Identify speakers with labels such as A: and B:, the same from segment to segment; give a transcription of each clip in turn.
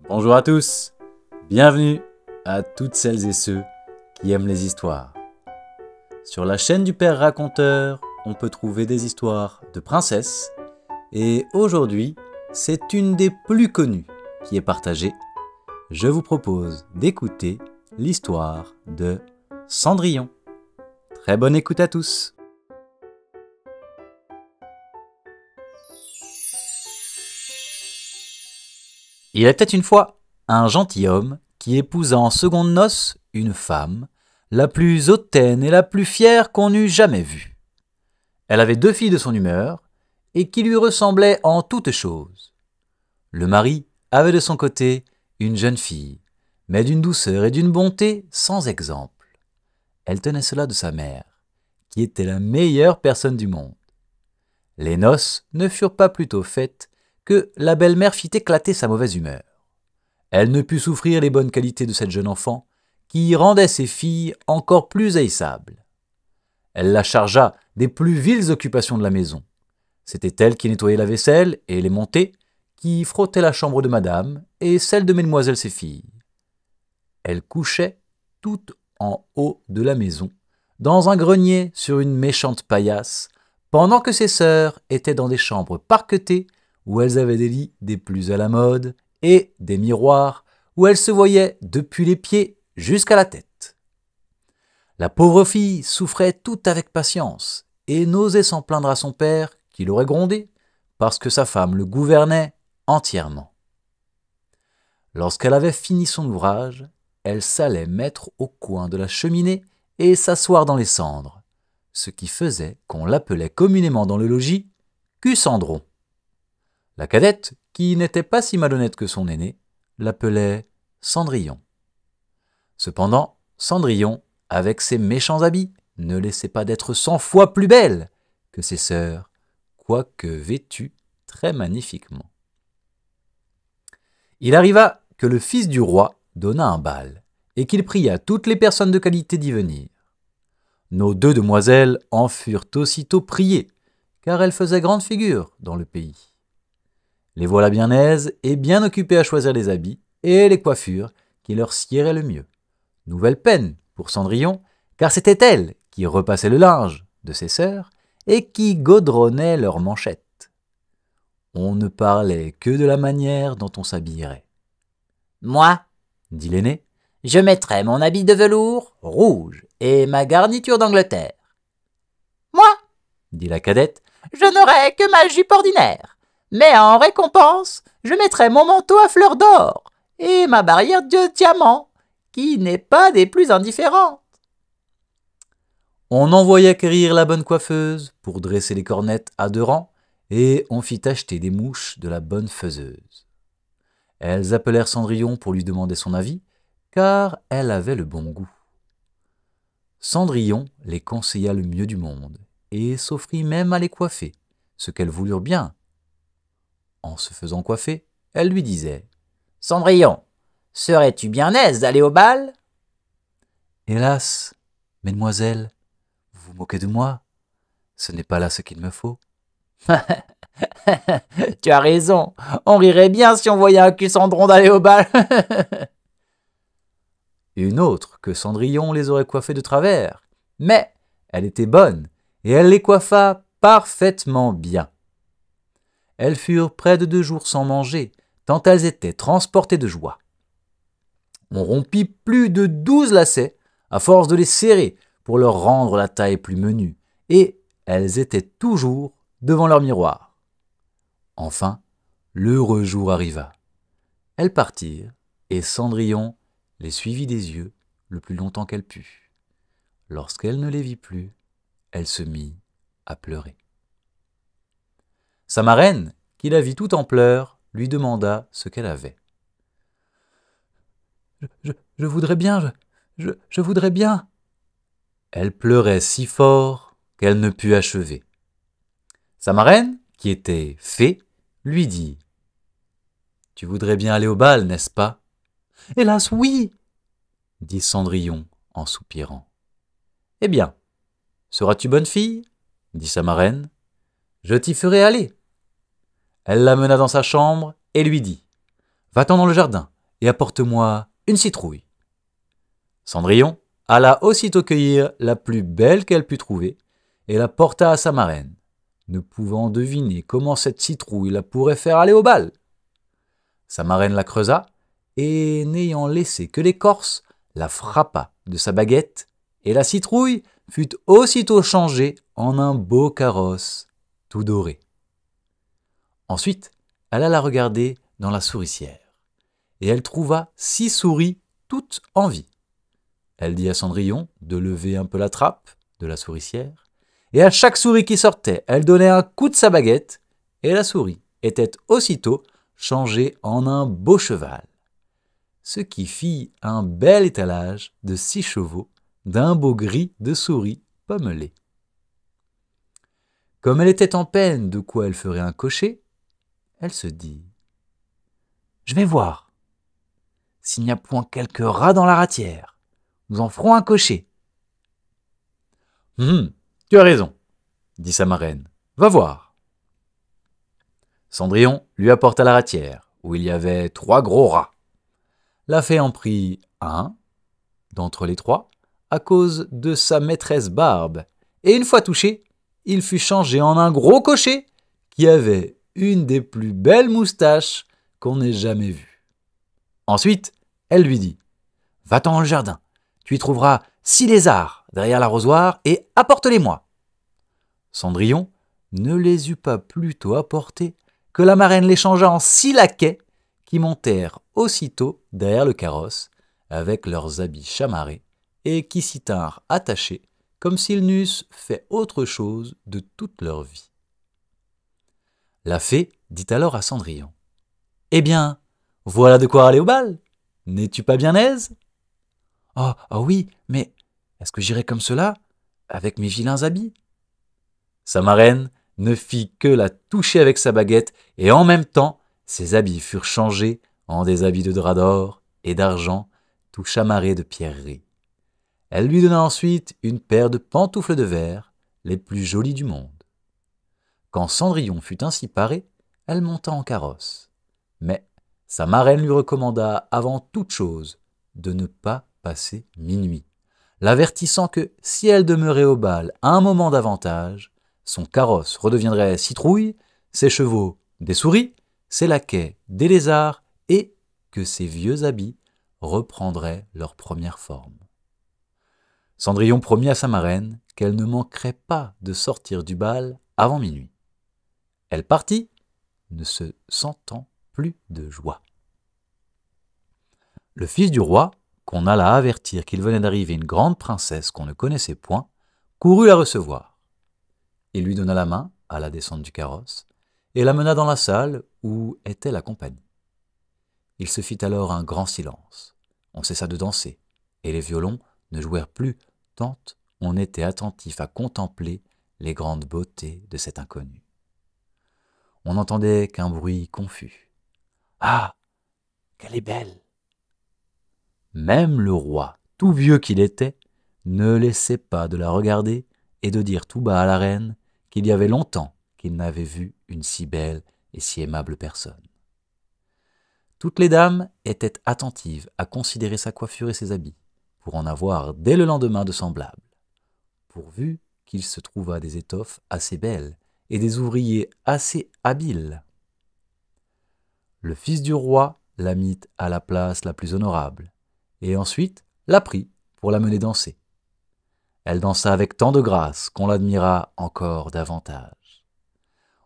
A: Bonjour à tous, bienvenue à toutes celles et ceux qui aiment les histoires. Sur la chaîne du Père Raconteur, on peut trouver des histoires de princesses et aujourd'hui, c'est une des plus connues qui est partagée. Je vous propose d'écouter l'histoire de Cendrillon. Très bonne écoute à tous. Il était une fois un gentilhomme qui épousa en secondes noces une femme, la plus hautaine et la plus fière qu'on eût jamais vue. Elle avait 2 filles de son humeur et qui lui ressemblaient en toutes choses. Le mari avait de son côté une jeune fille, mais d'une douceur et d'une bonté sans exemple. Elle tenait cela de sa mère, qui était la meilleure personne du monde. Les noces ne furent pas plus tôt faites que la belle-mère fit éclater sa mauvaise humeur. Elle ne put souffrir les bonnes qualités de cette jeune enfant, qui rendait ses filles encore plus haïssables. Elle la chargea des plus viles occupations de la maison. C'était elle qui nettoyait la vaisselle et les montées, qui frottait la chambre de madame et celle de mesdemoiselles ses filles. Elle couchait tout en haut de la maison, dans un grenier sur une méchante paillasse, pendant que ses sœurs étaient dans des chambres parquetées où elles avaient des lits des plus à la mode et des miroirs où elles se voyaient depuis les pieds jusqu'à la tête. La pauvre fille souffrait tout avec patience et n'osait s'en plaindre à son père qui l'aurait grondé parce que sa femme le gouvernait entièrement. Lorsqu'elle avait fini son ouvrage, elle s'allait mettre au coin de la cheminée et s'asseoir dans les cendres, ce qui faisait qu'on l'appelait communément dans le logis Cucendron. La cadette, qui n'était pas si malhonnête que son aînée, l'appelait Cendrillon. Cependant, Cendrillon, avec ses méchants habits, ne laissait pas d'être 100 fois plus belle que ses sœurs, quoique vêtue très magnifiquement. Il arriva que le fils du roi donna un bal, et qu'il pria toutes les personnes de qualité d'y venir. Nos 2 demoiselles en furent aussitôt priées, car elles faisaient grande figure dans le pays. Les voilà bien aises et bien occupées à choisir les habits et les coiffures qui leur siéraient le mieux. Nouvelle peine pour Cendrillon, car c'était elle qui repassait le linge de ses sœurs et qui gaudronnait leurs manchettes. On ne parlait que de la manière dont on s'habillerait. « Moi, » dit l'aîné, « je mettrai mon habit de velours rouge et ma garniture d'Angleterre. »« Moi, » dit la cadette, « je n'aurai que ma jupe ordinaire. Mais en récompense, je mettrai mon manteau à fleurs d'or et ma barrière de diamant, qui n'est pas des plus indifférentes. » On envoya quérir la bonne coiffeuse pour dresser les cornettes à 2 rangs et on fit acheter des mouches de la bonne faiseuse. Elles appelèrent Cendrillon pour lui demander son avis, car elle avait le bon goût. Cendrillon les conseilla le mieux du monde et s'offrit même à les coiffer, ce qu'elles voulurent bien. En se faisant coiffer, elle lui disait « Cendrillon, serais-tu bien aise d'aller au bal ?»« Hélas, mesdemoiselles, vous vous moquez de moi. Ce n'est pas là ce qu'il me faut. »« Tu as raison, on rirait bien si on voyait un Cucendron d'aller au bal. » Une autre que Cendrillon les aurait coiffées de travers, mais elle était bonne et elle les coiffa parfaitement bien. Elles furent près de 2 jours sans manger, tant elles étaient transportées de joie. On rompit plus de 12 lacets, à force de les serrer, pour leur rendre la taille plus menue, et elles étaient toujours devant leur miroir. Enfin, l'heureux jour arriva. Elles partirent, et Cendrillon les suivit des yeux le plus longtemps qu'elle put. Lorsqu'elle ne les vit plus, elle se mit à pleurer. Sa marraine, qui la vit tout en pleurs, lui demanda ce qu'elle avait. Je voudrais bien, je voudrais bien. Elle pleurait si fort qu'elle ne put achever. Sa marraine, qui était fée, lui dit « Tu voudrais bien aller au bal, n'est-ce pas ?»« Hélas, oui !» dit Cendrillon en soupirant. « Eh bien, seras-tu bonne fille ?» dit sa marraine. « Je t'y ferai aller. » Elle l'amena dans sa chambre et lui dit « Va-t'en dans le jardin et apporte-moi une citrouille. Cendrillon alla aussitôt cueillir la plus belle qu'elle put trouver et la porta à sa marraine, ne pouvant deviner comment cette citrouille la pourrait faire aller au bal. Sa marraine la creusa et, n'ayant laissé que l'écorce, la frappa de sa baguette et la citrouille fut aussitôt changée en un beau carrosse tout doré. Ensuite, elle alla regarder dans la souricière et elle trouva 6 souris toutes en vie. Elle dit à Cendrillon de lever un peu la trappe de la souricière et à chaque souris qui sortait, elle donnait un coup de sa baguette et la souris était aussitôt changée en un beau cheval, ce qui fit un bel étalage de 6 chevaux d'un beau gris de souris pommelées. Comme elle était en peine de quoi elle ferait un cocher, elle se dit « Je vais voir. S'il n'y a point quelques rats dans la ratière, nous en ferons un cocher. » Tu as raison, dit sa marraine. Va voir. Cendrillon lui apporta la ratière, où il y avait 3 gros rats. La fée en prit un d'entre les 3, à cause de sa maîtresse Barbe, et une fois touché, il fut changé en un gros cocher qui avait une des plus belles moustaches qu'on ait jamais vues. Ensuite, elle lui dit « Va-t'en dans le jardin, tu y trouveras 6 lézards derrière l'arrosoir et apporte-les-moi. » Cendrillon ne les eut pas plus tôt apportés que la marraine les changea en 6 laquais qui montèrent aussitôt derrière le carrosse avec leurs habits chamarrés et qui s'y tinrent attachés comme s'ils n'eussent fait autre chose de toute leur vie. La fée dit alors à Cendrillon « Eh bien, voilà de quoi aller au bal. N'es-tu pas bien aise ?»« Oh oui, mais est-ce que j'irai comme cela, avec mes vilains habits ?» Sa marraine ne fit que la toucher avec sa baguette, et en même temps, ses habits furent changés en des habits de drap d'or et d'argent, tout chamarrés de pierreries. Elle lui donna ensuite une paire de pantoufles de verre, les plus jolies du monde. Quand Cendrillon fut ainsi parée, elle monta en carrosse. Mais sa marraine lui recommanda avant toute chose de ne pas passer minuit, l'avertissant que si elle demeurait au bal un moment davantage, son carrosse redeviendrait citrouille, ses chevaux des souris, ses laquais des lézards, et que ses vieux habits reprendraient leur première forme. Cendrillon promit à sa marraine qu'elle ne manquerait pas de sortir du bal avant minuit. Elle partit, ne se sentant plus de joie. Le fils du roi, qu'on alla avertir qu'il venait d'arriver une grande princesse qu'on ne connaissait point, courut la recevoir. Il lui donna la main à la descente du carrosse et la mena dans la salle où était la compagnie. Il se fit alors un grand silence. On cessa de danser et les violons ne jouèrent plus tant on était attentif à contempler les grandes beautés de cet inconnu. On n'entendait qu'un bruit confus. « Ah, qu'elle est belle !» Même le roi, tout vieux qu'il était, ne laissait pas de la regarder et de dire tout bas à la reine qu'il y avait longtemps qu'il n'avait vu une si belle et si aimable personne. Toutes les dames étaient attentives à considérer sa coiffure et ses habits, pour en avoir dès le lendemain de semblables, pourvu qu'il se trouvât des étoffes assez belles et des ouvriers assez habiles. Le fils du roi la mit à la place la plus honorable, et ensuite la prit pour la mener danser. Elle dansa avec tant de grâce qu'on l'admira encore davantage.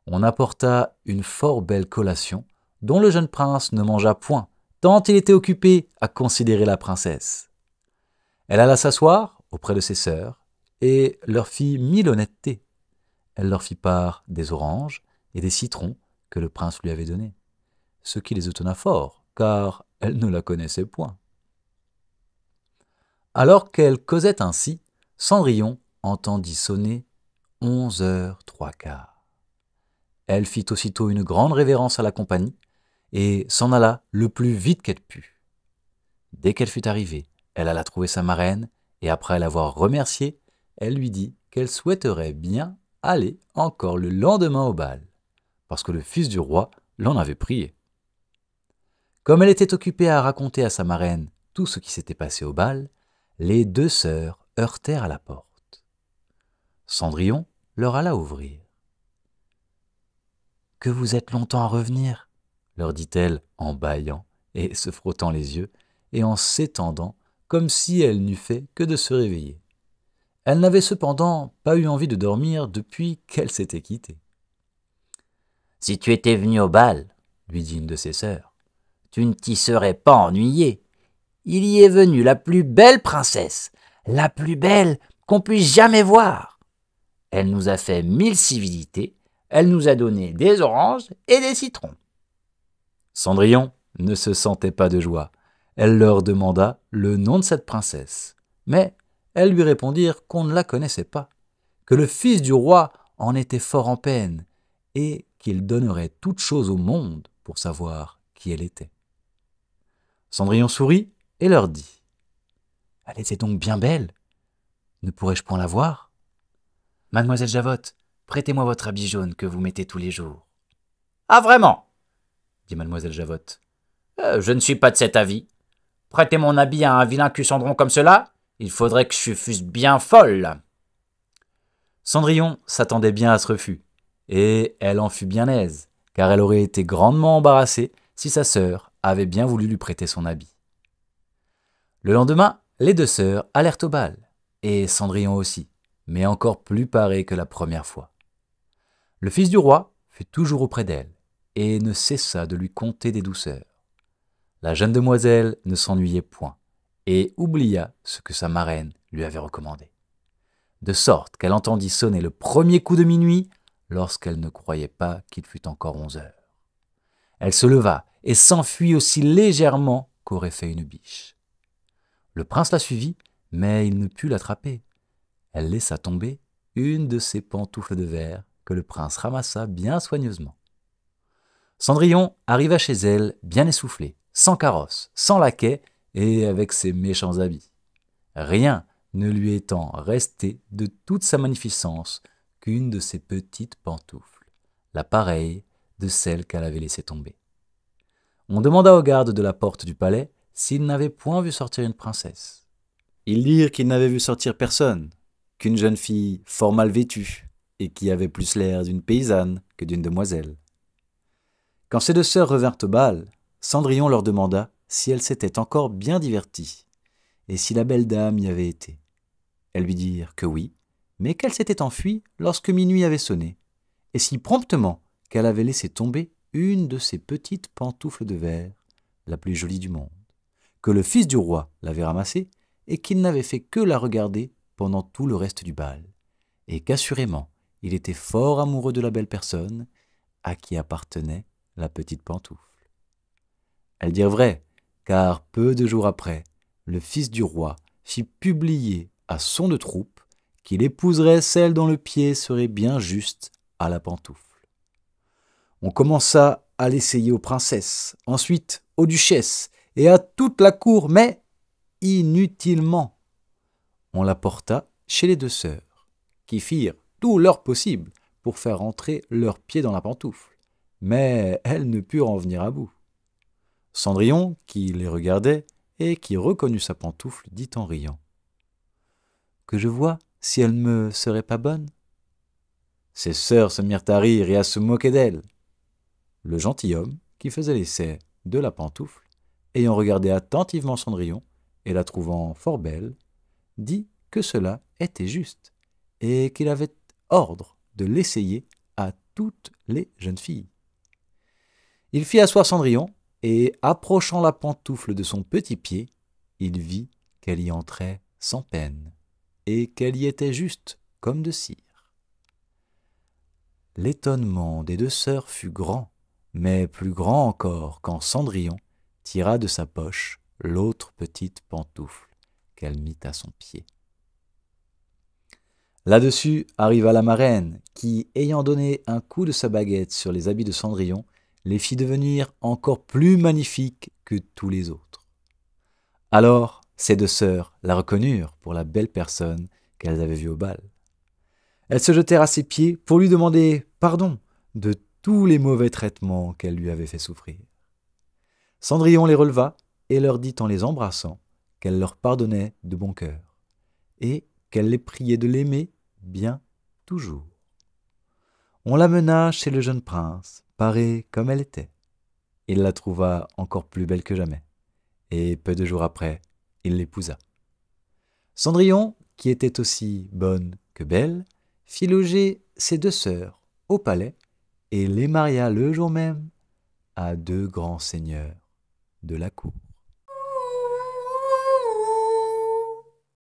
A: On apporta une fort belle collation, dont le jeune prince ne mangea point, tant il était occupé à considérer la princesse. Elle alla s'asseoir auprès de ses sœurs, et leur fit 1000 honnêtetés. Elle leur fit part des oranges et des citrons que le prince lui avait donnés, ce qui les étonna fort, car elle ne la connaissait point. Alors qu'elle causait ainsi, Cendrillon entendit sonner 11 heures 3/4. Elle fit aussitôt une grande révérence à la compagnie et s'en alla le plus vite qu'elle put. Dès qu'elle fut arrivée, elle alla trouver sa marraine et après l'avoir remerciée, elle lui dit qu'elle souhaiterait bien aller encore le lendemain au bal, parce que le fils du roi l'en avait prié. Comme elle était occupée à raconter à sa marraine tout ce qui s'était passé au bal, les deux sœurs heurtèrent à la porte. Cendrillon leur alla ouvrir. « Que vous êtes longtemps à revenir ?» leur dit-elle en bâillant et se frottant les yeux et en s'étendant comme si elle n'eût fait que de se réveiller. Elle n'avait cependant pas eu envie de dormir depuis qu'elle s'était quittée. « Si tu étais venue au bal, lui dit une de ses sœurs, tu ne t'y serais pas ennuyée. Il y est venu la plus belle princesse, la plus belle qu'on puisse jamais voir. Elle nous a fait 1000 civilités, elle nous a donné des oranges et des citrons. » Cendrillon ne se sentait pas de joie. Elle leur demanda le nom de cette princesse, mais elles lui répondirent qu'on ne la connaissait pas, que le fils du roi en était fort en peine et qu'il donnerait toute chose au monde pour savoir qui elle était. Cendrillon sourit et leur dit : « Elle était donc bien belle. Ne pourrais-je point la voir ? Mademoiselle Javotte, prêtez-moi votre habit jaune que vous mettez tous les jours. »« Ah vraiment ?» dit Mademoiselle Javotte. « Je ne suis pas de cet avis. Prêter mon habit à un vilain cul-cendron comme cela, il faudrait que je fusse bien folle. » Cendrillon s'attendait bien à ce refus, et elle en fut bien aise, car elle aurait été grandement embarrassée si sa sœur avait bien voulu lui prêter son habit. Le lendemain, les deux sœurs allèrent au bal, et Cendrillon aussi, mais encore plus parée que la première fois. Le fils du roi fut toujours auprès d'elle, et ne cessa de lui conter des douceurs. La jeune demoiselle ne s'ennuyait point, et oublia ce que sa marraine lui avait recommandé. De sorte qu'elle entendit sonner le premier coup de minuit lorsqu'elle ne croyait pas qu'il fût encore 11 heures. Elle se leva et s'enfuit aussi légèrement qu'aurait fait une biche. Le prince la suivit, mais il ne put l'attraper. Elle laissa tomber une de ses pantoufles de verre que le prince ramassa bien soigneusement. Cendrillon arriva chez elle bien essoufflée, sans carrosse, sans laquais et avec ses méchants habits. Rien ne lui étant resté de toute sa magnificence qu'une de ses petites pantoufles, la pareille de celle qu'elle avait laissée tomber. On demanda aux gardes de la porte du palais s'ils n'avaient point vu sortir une princesse. Ils dirent qu'ils n'avaient vu sortir personne, qu'une jeune fille fort mal vêtue et qui avait plus l'air d'une paysanne que d'une demoiselle. Quand ces deux sœurs revinrent au bal, Cendrillon leur demanda si elles s'étaient encore bien diverties et si la belle dame y avait été. Elles lui dirent que oui, mais qu'elle s'était enfuie lorsque minuit avait sonné, et si promptement qu'elle avait laissé tomber une de ses petites pantoufles de verre, la plus jolie du monde, que le fils du roi l'avait ramassée et qu'il n'avait fait que la regarder pendant tout le reste du bal, et qu'assurément il était fort amoureux de la belle personne à qui appartenait la petite pantoufle. Elles dirent vrai, car peu de jours après, le fils du roi fit publier à son de troupe qu'il épouserait celle dont le pied serait bien juste à la pantoufle. On commença à l'essayer aux princesses, ensuite aux duchesses et à toute la cour, mais inutilement. On la porta chez les deux sœurs, qui firent tout leur possible pour faire entrer leurs pieds dans la pantoufle, mais elles ne purent en venir à bout. Cendrillon, qui les regardait et qui reconnut sa pantoufle, dit en riant : « Que je vois si elle me serait pas bonne ?» Ses sœurs se mirent à rire et à se moquer d'elle. Le gentilhomme, qui faisait l'essai de la pantoufle, ayant regardé attentivement Cendrillon et la trouvant fort belle, dit que cela était juste et qu'il avait ordre de l'essayer à toutes les jeunes filles. Il fit asseoir Cendrillon et, approchant la pantoufle de son petit pied, il vit qu'elle y entrait sans peine et qu'elle y était juste comme de cire. L'étonnement des deux sœurs fut grand, mais plus grand encore quand Cendrillon tira de sa poche l'autre petite pantoufle qu'elle mit à son pied. Là-dessus arriva la marraine, qui, ayant donné un coup de sa baguette sur les habits de Cendrillon, les fit devenir encore plus magnifiques que tous les autres. Alors, ces deux sœurs la reconnurent pour la belle personne qu'elles avaient vue au bal. Elles se jetèrent à ses pieds pour lui demander pardon de tous les mauvais traitements qu'elle lui avait fait souffrir. Cendrillon les releva et leur dit en les embrassant qu'elle leur pardonnait de bon cœur, et qu'elle les priait de l'aimer bien toujours. On l'amena chez le jeune prince, parée comme elle était. Il la trouva encore plus belle que jamais, et peu de jours après, il l'épousa. Cendrillon, qui était aussi bonne que belle, fit loger ses 2 sœurs au palais, et les maria le jour même à 2 grands seigneurs de la cour.